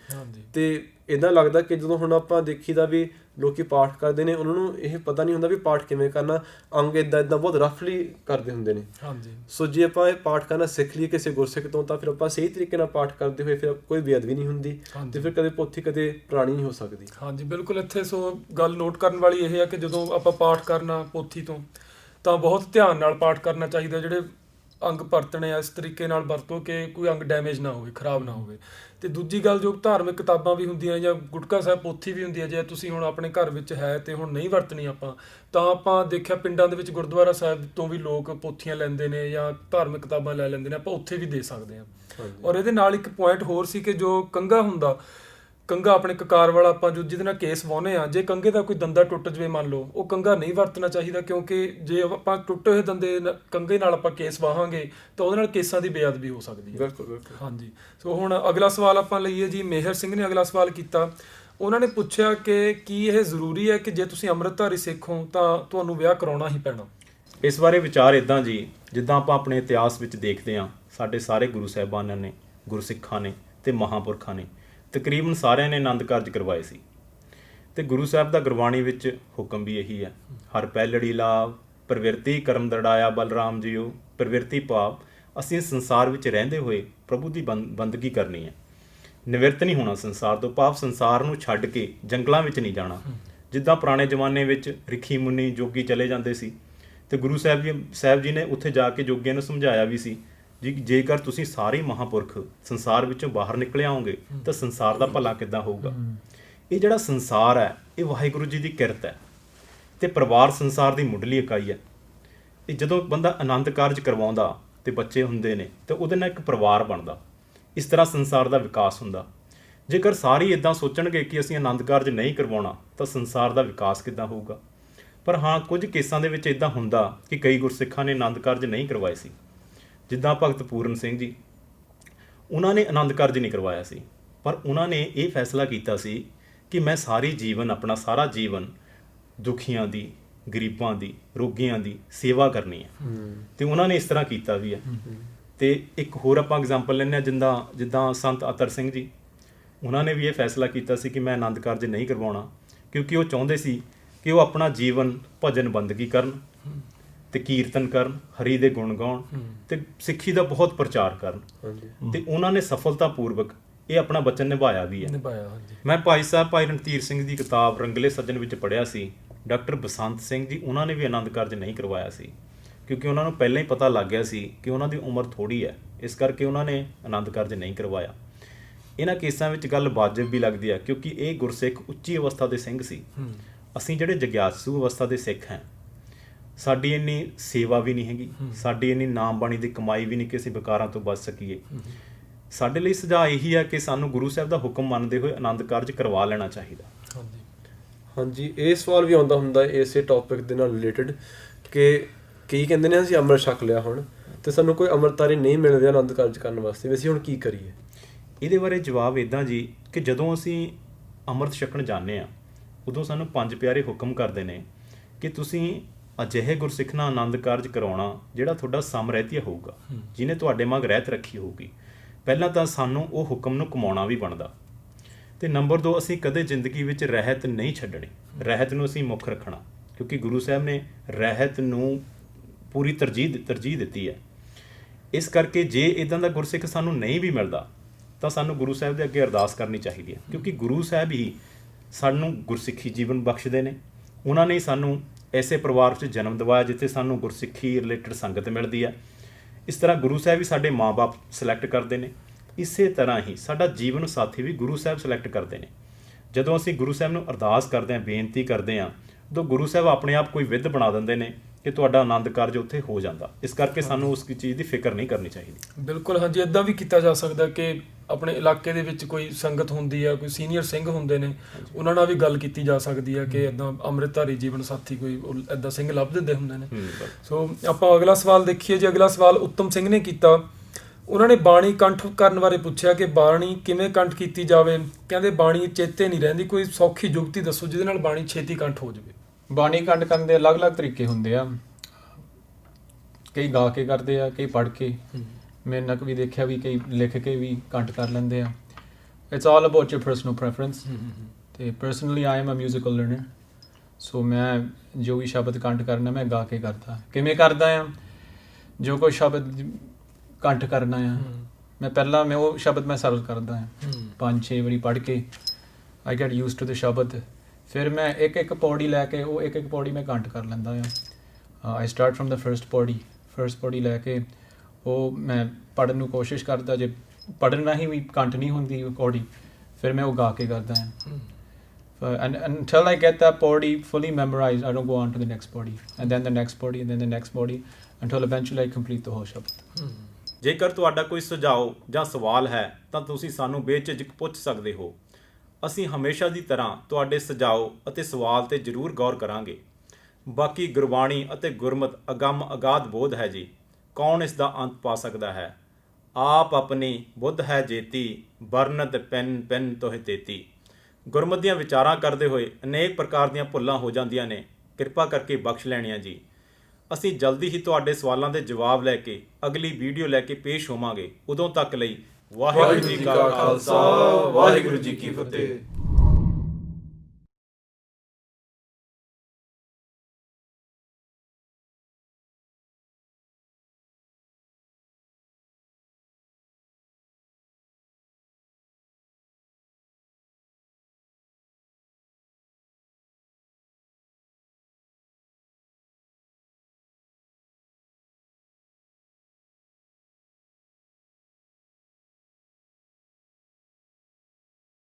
ਤੇ ਇੱਦਾਂ ਲੱਗਦਾ ਕਿ ਜਦੋਂ ਹੁਣ ਆਪਾਂ ਦੇਖੀਦਾ ਵੀ ਲੋਕੀ ਪਾਠ ਕਰਦੇ ਨੇ, ਉਹਨਾਂ ਨੂੰ ਇਹ ਪਤਾ ਨਹੀਂ ਹੁੰਦਾ ਵੀ ਪਾਠ ਕਿਵੇਂ ਕਰਨਾ, ਅੰਗ ਇੱਦਾਂ ਬਹੁਤ ਰਫਲੀ ਕਰਦੇ ਹੁੰਦੇ ਨੇ। ਸੋ ਜੇ ਆਪਾਂ ਇਹ ਪਾਠ ਕਰਨਾ ਸਿੱਖ ਲਈਏ ਕਿਸੇ ਗੁਰਸਿੱਖ ਤੋਂ, ਤਾਂ ਫਿਰ ਆਪਾਂ ਸਹੀ ਤਰੀਕੇ ਨਾਲ ਪਾਠ ਕਰਦੇ ਹੋਏ ਫਿਰ ਕੋਈ ਬੇਅਦਬੀ ਨਹੀਂ ਹੁੰਦੀ, ਤੇ ਫਿਰ ਕਦੇ ਪੋਥੀ ਕਦੇ ਪੁਰਾਣੀ ਨਹੀਂ ਹੋ ਸਕਦੀ। ਹਾਂਜੀ ਬਿਲਕੁਲ। ਇੱਥੇ ਸੋ ਗੱਲ ਨੋਟ ਕਰਨ ਵਾਲੀ ਇਹ ਹੈ ਕਿ ਜਦੋਂ ਆਪਾਂ ਪਾਠ ਕਰਨਾ ਪੋਥੀ ਤੋਂ, ਤਾਂ ਬਹੁਤ ਧਿਆਨ ਨਾਲ ਪਾਠ ਕਰਨਾ ਚਾਹੀਦਾ। ਜਿਹੜੇ ਅੰਗ ਵਰਤਣੇ ਆ ਇਸ ਤਰੀਕੇ ਨਾਲ ਵਰਤੋ ਕਿ ਕੋਈ ਅੰਗ ਡੈਮੇਜ ਨਾ ਹੋਵੇ, ਖਰਾਬ ਨਾ ਹੋਵੇ। ਤੇ ਦੂਜੀ ਗੱਲ, ਜੋ ਧਾਰਮਿਕ ਕਿਤਾਬਾਂ ਵੀ ਹੁੰਦੀਆਂ ਜਾਂ ਗੁਟਕਾ ਸਾਹਿਬ ਪੋਥੀ ਵੀ ਹੁੰਦੀ ਹੈ, ਜੇ ਤੁਸੀਂ ਹੁਣ ਆਪਣੇ ਘਰ ਵਿੱਚ ਹੈ ਤੇ ਹੁਣ ਨਹੀਂ ਵਰਤਣੀ ਆਪਾਂ, ਤਾਂ ਆਪਾਂ ਦੇਖਿਆ ਪਿੰਡਾਂ ਦੇ ਵਿੱਚ ਗੁਰਦੁਆਰਾ ਸਾਹਿਬ ਤੋਂ ਵੀ ਲੋਕ ਪੋਥੀਆਂ ਲੈਂਦੇ ਨੇ ਜਾਂ ਧਾਰਮਿਕ ਕਿਤਾਬਾਂ ਲੈ ਲੈਂਦੇ ਨੇ, ਆਪਾਂ ਉੱਥੇ ਵੀ ਦੇ ਸਕਦੇ ਹਾਂ। ਔਰ ਇਹਦੇ ਨਾਲ ਇੱਕ ਪੁਆਇੰਟ ਹੋਰ ਸੀ ਕਿ ਜੋ ਕੰਘਾ ਹੁੰਦਾ, ਕੰਘਾ ਆਪਣੇ ਕਕਾਰ ਵਾਲਾ ਆਪਾਂ ਜੋ ਜਿਹਦੇ ਨਾਲ ਕੇਸ ਵਾਹੁੰਦੇ ਆ, ਜੇ ਕੰਘੇ ਦਾ ਕੋਈ ਦੰਦਾ ਟੁੱਟ ਜਾਵੇ ਮੰਨ ਲਓ, ਉਹ ਕੰਘਾ ਨਹੀਂ ਵਰਤਣਾ ਚਾਹੀਦਾ, ਕਿਉਂਕਿ ਜੇ ਆਪਾਂ ਟੁੱਟੇ ਹੋਏ ਦੰਦੇ ਕੰਘੇ ਨਾਲ ਆਪਾਂ ਕੇਸ ਵਾਹਾਂਗੇ ਤਾਂ ਉਹਦੇ ਨਾਲ ਕੇਸਾਂ ਦੀ ਬੇਅਦਬੀ ਹੋ ਸਕਦੀ ਹੈ। ਬਿਲਕੁਲ। ਹਾਂਜੀ। ਸੋ ਹੁਣ ਅਗਲਾ ਸਵਾਲ ਆਪਾਂ ਲਈਏ ਜੀ। ਮੇਹਰ ਸਿੰਘ ਨੇ ਅਗਲਾ ਸਵਾਲ ਕੀਤਾ। ਉਹਨਾਂ ਨੇ ਪੁੱਛਿਆ ਕਿ ਕੀ ਇਹ ਜ਼ਰੂਰੀ ਹੈ ਕਿ ਜੇ ਤੁਸੀਂ ਅੰਮ੍ਰਿਤਧਾਰੀ ਸਿੱਖ ਹੋ ਤਾਂ ਤੁਹਾਨੂੰ ਵਿਆਹ ਕਰਾਉਣਾ ਹੀ ਪੈਣਾ? ਇਸ ਬਾਰੇ ਵਿਚਾਰ ਇੱਦਾਂ ਜੀ, ਜਿੱਦਾਂ ਆਪਾਂ ਆਪਣੇ ਇਤਿਹਾਸ ਵਿੱਚ ਦੇਖਦੇ ਹਾਂ, ਸਾਡੇ ਸਾਰੇ ਗੁਰੂ ਸਾਹਿਬਾਨਾਂ ਨੇ, ਗੁਰਸਿੱਖਾਂ ਨੇ ਤੇ ਮਹਾਂਪੁਰਖਾਂ ਨੇ ਤਕਰੀਬਨ ਸਾਰਿਆਂ ਨੇ ਆਨੰਦ ਕਾਰਜ ਕਰਵਾਏ ਸੀ। ਤੇ ਗੁਰੂ ਸਾਹਿਬ ਦਾ ਗੁਰਬਾਣੀ ਵਿੱਚ ਹੁਕਮ ਵੀ ਇਹੀ ਹੈ, ਹਰ ਪਹਿਲੜੀ ਲਾਭ ਪ੍ਰਵਿਰਤੀ ਕਰਮ ਦੜਾਇਆ ਬਲਰਾਮ ਜੀਓ, ਪ੍ਰਵਿਰਤੀ ਭਾਵ ਅਸੀਂ ਸੰਸਾਰ ਵਿੱਚ ਰਹਿੰਦੇ ਹੋਏ ਪ੍ਰਭੂ ਦੀ ਬੰਦਗੀ ਕਰਨੀ ਹੈ, ਨਿਵਰਤ ਨਹੀਂ ਹੋਣਾ ਸੰਸਾਰ ਤੋਂ, ਭਾਵ ਸੰਸਾਰ ਨੂੰ ਛੱਡ ਕੇ ਜੰਗਲਾਂ ਵਿੱਚ ਨਹੀਂ ਜਾਣਾ। ਜਿੱਦਾਂ ਪੁਰਾਣੇ ਜ਼ਮਾਨੇ ਵਿੱਚ ਰਿਖੀ ਮੁਨੀ ਜੋਗੀ ਚਲੇ ਜਾਂਦੇ ਸੀ, ਤੇ ਗੁਰੂ ਸਾਹਿਬ ਜੀ ਨੇ ਉੱਥੇ ਜਾ ਕੇ ਜੋਗੀਆਂ ਨੂੰ ਸਮਝਾਇਆ ਵੀ ਸੀ ਜੀ, ਜੇਕਰ ਤੁਸੀਂ ਸਾਰੇ ਮਹਾਂਪੁਰਖ ਸੰਸਾਰ ਵਿੱਚੋਂ ਬਾਹਰ ਨਿਕਲ ਆਓਗੇ ਤਾਂ ਸੰਸਾਰ ਦਾ ਭਲਾ ਕਿੱਦਾਂ ਹੋਊਗਾ। ਇਹ ਜਿਹੜਾ ਸੰਸਾਰ ਹੈ ਇਹ ਵਾਹਿਗੁਰੂ ਜੀ ਦੀ ਕਿਰਤ ਹੈ, ਤੇ ਪਰਿਵਾਰ ਸੰਸਾਰ ਦੀ ਮੁੱਢਲੀ ਇਕਾਈ ਹੈ। ਇਹ ਜਦੋਂ ਬੰਦਾ ਆਨੰਦ ਕਾਰਜ ਕਰਵਾਉਂਦਾ ਤੇ ਬੱਚੇ ਹੁੰਦੇ ਨੇ ਤਾਂ ਉਹਦੇ ਨਾਲ ਇੱਕ ਪਰਿਵਾਰ ਬਣਦਾ, ਇਸ ਤਰ੍ਹਾਂ ਸੰਸਾਰ ਦਾ ਵਿਕਾਸ ਹੁੰਦਾ। ਜੇਕਰ ਸਾਰੇ ਇੱਦਾਂ ਸੋਚਣਗੇ ਕਿ ਅਸੀਂ ਆਨੰਦ ਕਾਰਜ ਨਹੀਂ ਕਰਵਾਉਣਾ ਤਾਂ ਸੰਸਾਰ ਦਾ ਵਿਕਾਸ ਕਿੱਦਾਂ ਹੋਊਗਾ। ਪਰ ਹਾਂ, ਕੁਝ ਕੇਸਾਂ ਦੇ ਵਿੱਚ ਇੱਦਾਂ ਹੁੰਦਾ ਕਿ ਕਈ ਗੁਰਸਿੱਖਾਂ ਨੇ ਆਨੰਦ ਕਾਰਜ ਨਹੀਂ ਕਰਵਾਏ ਸੀ, ਜਿੱਦਾਂ ਭਗਤ ਪੂਰਨ ਸਿੰਘ ਜੀ, ਉਹਨਾਂ ਨੇ ਆਨੰਦ ਕਾਰਜ ਨਹੀਂ ਕਰਵਾਇਆ ਸੀ, ਪਰ ਉਹਨਾਂ ਨੇ ਇਹ ਫੈਸਲਾ ਕੀਤਾ ਸੀ ਕਿ ਮੈਂ ਆਪਣਾ ਸਾਰਾ ਜੀਵਨ ਦੁਖੀਆਂ ਦੀ, ਗਰੀਬਾਂ ਦੀ, ਰੋਗੀਆਂ ਦੀ ਸੇਵਾ ਕਰਨੀ ਹੈ, ਤੇ ਉਹਨਾਂ ਨੇ ਇਸ ਤਰ੍ਹਾਂ ਕੀਤਾ ਵੀ ਹੈ। ਤੇ ਇੱਕ ਹੋਰ ਆਪਾਂ ਐਗਜ਼ਾਮਪਲ ਲੈਂਦੇ ਹਾਂ, ਜਿੱਦਾਂ ਸੰਤ ਅਤਰ ਸਿੰਘ ਜੀ, ਉਹਨਾਂ ਨੇ ਵੀ ਇਹ ਫੈਸਲਾ ਕੀਤਾ ਸੀ ਕਿ ਮੈਂ ਆਨੰਦ ਕਾਰਜ ਨਹੀਂ ਕਰਵਾਉਣਾ, ਕਿਉਂਕਿ ਉਹ ਚਾਹੁੰਦੇ ਸੀ ਕਿ ਉਹ ਆਪਣਾ ਜੀਵਨ ਭਜਨ ਬੰਦਗੀ ਕਰਨ ਤੇ ਕੀਰਤਨ ਕਰਨ, ਹਰੀ ਦੇ ਗੁਣ ਗਾਉਣ ਤੇ ਸਿੱਖੀ ਦਾ ਬਹੁਤ ਪ੍ਰਚਾਰ ਕਰਨ। ਤੇ ਉਹਨਾਂ ਨੇ ਸਫਲਤਾਪੂਰਵਕ ਇਹ ਆਪਣਾ ਵਚਨ ਨਿਭਾਇਆ ਵੀ ਹੈ। ਮੈਂ ਭਾਈ ਰਣਧੀਰ ਸਿੰਘ ਦੀ ਕਿਤਾਬ ਰੰਗਲੇ ਸੱਜਣ ਵਿੱਚ ਪੜ੍ਹਿਆ ਸੀ, ਡਾਕਟਰ ਬਸੰਤ ਸਿੰਘ ਜੀ, ਉਹਨਾਂ ਨੇ ਵੀ ਆਨੰਦ ਕਾਰਜ ਨਹੀਂ ਕਰਵਾਇਆ ਸੀ, ਕਿਉਂਕਿ ਉਹਨਾਂ ਨੂੰ ਪਹਿਲਾਂ ਹੀ ਪਤਾ ਲੱਗ ਗਿਆ ਸੀ ਕਿ ਉਹਨਾਂ ਦੀ ਉਮਰ ਥੋੜ੍ਹੀ ਹੈ, ਇਸ ਕਰਕੇ ਉਹਨਾਂ ਨੇ ਆਨੰਦ ਕਾਰਜ ਨਹੀਂ ਕਰਵਾਇਆ। ਇਹਨਾਂ ਕੇਸਾਂ ਵਿੱਚ ਗੱਲ ਵਾਜਬ ਵੀ ਲੱਗਦੀ ਹੈ, ਕਿਉਂਕਿ ਇਹ ਗੁਰਸਿੱਖ ਉੱਚੀ ਅਵਸਥਾ ਦੇ ਸਿੰਘ ਸੀ। ਅਸੀਂ ਜਿਹੜੇ ਜਗਿਆਸੂ ਅਵਸਥਾ ਦੇ ਸਿੱਖ ਹਾਂ, ਸਾਡੀ ਇੰਨੀ ਸੇਵਾ ਵੀ ਨਹੀਂ ਹੈਗੀ, ਸਾਡੀ ਇੰਨੀ ਨਾਮ ਬਾਣੀ ਦੀ ਕਮਾਈ ਵੀ ਨਹੀਂ ਕਿ ਅਸੀਂ ਵਿਕਾਰਾਂ ਤੋਂ ਬਚ ਸਕੀਏ। ਸਾਡੇ ਲਈ ਸੁਝਾਅ ਇਹੀ ਹੈ ਕਿ ਸਾਨੂੰ ਗੁਰੂ ਸਾਹਿਬ ਦਾ ਹੁਕਮ ਮੰਨਦੇ ਹੋਏ ਆਨੰਦ ਕਾਰਜ ਕਰਵਾ ਲੈਣਾ ਚਾਹੀਦਾ। ਹਾਂਜੀ, ਇਹ ਸਵਾਲ ਵੀ ਆਉਂਦਾ ਹੁੰਦਾ ਇਸੇ ਟੌਪਿਕ ਦੇ ਨਾਲ ਰਿਲੇਟਡ ਕਿ ਕਈ ਕਹਿੰਦੇ ਨੇ ਅਸੀਂ ਅੰਮ੍ਰਿਤ ਛਕ ਲਿਆ ਹੁਣ ਤੇ ਸਾਨੂੰ ਕੋਈ ਅੰਮ੍ਰਿਤਧਾਰੀ ਨਹੀਂ ਮਿਲ ਰਿਹਾ ਆਨੰਦ ਕਾਰਜ ਕਰਨ ਵਾਸਤੇ, ਵੀ ਅਸੀਂ ਹੁਣ ਕੀ ਕਰੀਏ? ਇਹਦੇ ਬਾਰੇ ਜਵਾਬ ਇੱਦਾਂ ਜੀ ਕਿ ਜਦੋਂ ਅਸੀਂ ਅੰਮ੍ਰਿਤ ਛਕਣ ਜਾਂਦੇ ਹਾਂ, ਉਦੋਂ ਸਾਨੂੰ ਪੰਜ ਪਿਆਰੇ ਹੁਕਮ ਕਰਦੇ ਨੇ ਕਿ ਤੁਸੀਂ ਅਜਿਹੇ ਗੁਰਸਿੱਖ ਨਾਲ ਆਨੰਦ ਕਾਰਜ ਕਰਾਉਣਾ ਜਿਹੜਾ ਤੁਹਾਡਾ ਸਮਰਹਿਤੀਆ ਹੋਊਗਾ, ਜਿਹਨੇ ਤੁਹਾਡੇ ਮਗਰ ਰਹਿਤ ਰੱਖੀ ਹੋਊਗੀ। ਪਹਿਲਾਂ ਤਾਂ ਸਾਨੂੰ ਉਹ ਹੁਕਮ ਨੂੰ ਕਮਾਉਣਾ ਵੀ ਬਣਦਾ, ਤੇ ਨੰਬਰ 2, ਅਸੀਂ ਕਦੇ ਜ਼ਿੰਦਗੀ ਵਿੱਚ ਰਹਿਤ ਨਹੀਂ ਛੱਡਣੀ, ਰਹਿਤ ਨੂੰ ਅਸੀਂ ਮੁੱਖ ਰੱਖਣਾ, ਕਿਉਂਕਿ ਗੁਰੂ ਸਾਹਿਬ ਨੇ ਰਹਿਤ ਨੂੰ ਪੂਰੀ ਤਰਜੀਹ ਦਿੱਤੀ ਹੈ। ਇਸ ਕਰਕੇ ਜੇ ਇੱਦਾਂ ਦਾ ਗੁਰਸਿੱਖ ਸਾਨੂੰ ਨਹੀਂ ਵੀ ਮਿਲਦਾ ਤਾਂ ਸਾਨੂੰ ਗੁਰੂ ਸਾਹਿਬ ਦੇ ਅੱਗੇ ਅਰਦਾਸ ਕਰਨੀ ਚਾਹੀਦੀ ਹੈ, ਕਿਉਂਕਿ ਗੁਰੂ ਸਾਹਿਬ ਹੀ ਸਾਨੂੰ ਗੁਰਸਿੱਖੀ ਜੀਵਨ ਬਖਸ਼ਦੇ ਨੇ। ਉਹਨਾਂ ਨੇ ਸਾਨੂੰ ਐਸੇ ਪਰਿਵਾਰ 'ਚ ਜਨਮ ਦਿਵਾਇਆ ਜਿੱਥੇ ਸਾਨੂੰ ਗੁਰਸਿੱਖੀ ਰਿਲੇਟਡ ਸੰਗਤ ਮਿਲਦੀ ਹੈ। ਇਸ ਤਰ੍ਹਾਂ ਗੁਰੂ ਸਾਹਿਬ ਵੀ ਸਾਡੇ ਮਾਂ-ਬਾਪ ਸਿਲੈਕਟ ਕਰਦੇ ਨੇ, ਇਸੇ ਤਰ੍ਹਾਂ ਹੀ ਸਾਡਾ ਜੀਵਨ ਸਾਥੀ ਵੀ ਗੁਰੂ ਸਾਹਿਬ ਸਿਲੈਕਟ ਕਰਦੇ ਨੇ। ਜਦੋਂ ਅਸੀਂ ਗੁਰੂ ਸਾਹਿਬ ਨੂੰ ਅਰਦਾਸ ਕਰਦੇ ਹਾਂ, ਬੇਨਤੀ ਕਰਦੇ ਹਾਂ, ਉਦੋਂ ਗੁਰੂ ਸਾਹਿਬ ਆਪਣੇ ਆਪ ਕੋਈ ਵਿਧ ਬਣਾ ਦਿੰਦੇ ਨੇ ਕਿ ਤੁਹਾਡਾ ਆਨੰਦ ਕਾਰਜ ਉੱਥੇ ਹੋ ਜਾਂਦਾ। ਇਸ ਕਰਕੇ ਸਾਨੂੰ ਉਸ ਚੀਜ਼ ਦੀ ਫਿਕਰ ਨਹੀਂ ਕਰਨੀ ਚਾਹੀਦੀ। ਬਿਲਕੁਲ। ਹਾਂਜੀ, ਇੱਦਾਂ ਵੀ ਕੀਤਾ ਜਾ ਸਕਦਾ ਕਿ ਆਪਣੇ ਇਲਾਕੇ ਦੇ ਵਿੱਚ ਕੋਈ ਸੰਗਤ ਹੁੰਦੀ ਆ, ਕੋਈ ਸੀਨੀਅਰ ਸਿੰਘ ਹੁੰਦੇ ਨੇ, ਉਹਨਾਂ ਨਾਲ ਵੀ ਗੱਲ ਕੀਤੀ ਜਾ ਸਕਦੀ ਹੈ ਕਿ ਇੱਦਾਂ ਅੰਮ੍ਰਿਤਧਾਰੀ ਜੀਵਨ ਸਾਥੀ ਕੋਈ ਇੱਦਾਂ ਸਿੰਘ ਲੱਭ ਦਿੰਦੇ ਹੁੰਦੇ ਨੇ। ਸੋ ਆਪਾਂ ਅਗਲਾ ਸਵਾਲ ਦੇਖੀਏ ਜੀ। ਅਗਲਾ ਸਵਾਲ ਉੱਤਮ ਸਿੰਘ ਨੇ ਕੀਤਾ। ਉਹਨਾਂ ਨੇ ਬਾਣੀ ਕੰਠ ਕਰਨ ਬਾਰੇ ਪੁੱਛਿਆ ਕਿ ਬਾਣੀ ਕਿਵੇਂ ਕੰਠ ਕੀਤੀ ਜਾਵੇ। ਕਹਿੰਦੇ ਬਾਣੀ ਚੇਤੇ ਨਹੀਂ ਰਹਿੰਦੀ, ਕੋਈ ਸੌਖੀ ਜੁਗਤੀ ਦੱਸੋ ਜਿਹਦੇ ਨਾਲ ਬਾਣੀ ਛੇਤੀ ਕੰਠ ਹੋ ਜਾਵੇ। ਬਾਣੀ ਕੰਠ ਕਰਨ ਦੇ ਅਲੱਗ-ਅਲੱਗ ਤਰੀਕੇ ਹੁੰਦੇ ਆ, ਕਈ ਗਾ ਕੇ ਕਰਦੇ ਆ, ਕਈ ਪੜ੍ਹ ਕੇ, ਮੈਂ ਨਕ ਵੀ ਦੇਖਿਆ ਵੀ ਕਈ ਲਿਖ ਕੇ ਵੀ ਕੰਠ ਕਰ ਲੈਂਦੇ ਆ। It's all about your personal preference. ਤੇ personally I am a musical learner, so ਮੈਂ ਜੋ ਵੀ ਸ਼ਬਦ ਕੰਠ ਕਰਨਾ ਮੈਂ ਗਾ ਕੇ ਕਰਦਾ। ਕਿਵੇਂ ਕਰਦਾ ਆ? ਜੋ ਕੋਈ ਸ਼ਬਦ ਕੰਠ ਕਰਨਾ ਆ, ਮੈਂ ਉਹ ਸ਼ਬਦ ਮੈਂ ਸਰਲ ਕਰਦਾ ਆ 5-6 ਵਾਰੀ ਪੜ੍ਹ ਕੇ। I get used to the ਸ਼ਬਦ। ਫਿਰ ਮੈਂ ਇੱਕ ਪੌੜੀ ਲੈ ਕੇ ਉਹ ਇੱਕ ਪੌੜੀ ਮੈਂ ਕੰਠ ਕਰ ਲੈਂਦਾ ਆ। ਆਈ ਸਟਾਰਟ ਫਰਮ ਦ ਫਰਸਟ ਪੌੜੀ ਲੈ ਕੇ ਉਹ ਮੈਂ ਪੜ੍ਹਨ ਨੂੰ ਕੋਸ਼ਿਸ਼ ਕਰਦਾ। ਜੇ ਪੜ੍ਹਨ ਰਾਹੀਂ ਵੀ ਕੰਠ ਨਹੀਂ ਹੁੰਦੀ ਉਹ ਪੌੜੀ, ਫਿਰ ਮੈਂ ਉਹ ਗਾ ਕੇ ਕਰਦਾ ਆ। And until I get that podi fully memorized, I don't go on to the next podi, and then the next podi, and then the next podi, until eventually I complete the whole shabad. ਜੇਕਰ ਤੁਹਾਡਾ ਕੋਈ ਸੁਝਾਅ ਜਾਂ ਸਵਾਲ ਹੈ ਤਾਂ ਤੁਸੀਂ ਸਾਨੂੰ ਬੇਝਿਜਕ ਪੁੱਛ ਸਕਦੇ ਹੋ। ਅਸੀਂ ਹਮੇਸ਼ਾ ਦੀ ਤਰ੍ਹਾਂ ਤੁਹਾਡੇ ਸੁਝਾਅ ਅਤੇ ਸਵਾਲ ਤੇ ਜ਼ਰੂਰ ਗੌਰ ਕਰਾਂਗੇ। ਬਾਕੀ ਗੁਰਬਾਣੀ ਅਤੇ ਗੁਰਮਤਿ ਅਗੰਮ ਅਗਾਧ ਬੋਧ ਹੈ ਜੀ, ਕੌਣ ਇਸ ਦਾ ਅੰਤ ਪਾ ਸਕਦਾ ਹੈ। ਆਪ ਆਪਣੀ ਬੁੱਧ ਹੈ ਜੇਤੀ, ਬਰਨਤ ਪੈਨ ਤੋਹਿ ਤੇਤੀ। ਗੁਰਮਤਿ ਦੀਆਂ ਵਿਚਾਰਾਂ ਕਰਦੇ ਹੋਏ ਅਨੇਕ ਪ੍ਰਕਾਰ ਦੀਆਂ ਭੁੱਲਾਂ ਹੋ ਜਾਂਦੀਆਂ ਨੇ, ਕਿਰਪਾ ਕਰਕੇ ਬਖਸ਼ ਲੈਣੀਆਂ ਜੀ। ਅਸੀਂ ਜਲਦੀ ਹੀ ਤੁਹਾਡੇ ਸਵਾਲਾਂ ਦੇ ਜਵਾਬ ਲੈ ਕੇ ਅਗਲੀ ਵੀਡੀਓ ਲੈ ਕੇ ਪੇਸ਼ ਹੋਵਾਂਗੇ। ਉਦੋਂ ਤੱਕ ਲਈ ਵਾਹਿਗੁਰੂ ਜੀ ਕਾ ਖਾਲਸਾ, ਵਾਹਿਗੁਰੂ ਜੀ ਕੀ ਫਤਿਹ।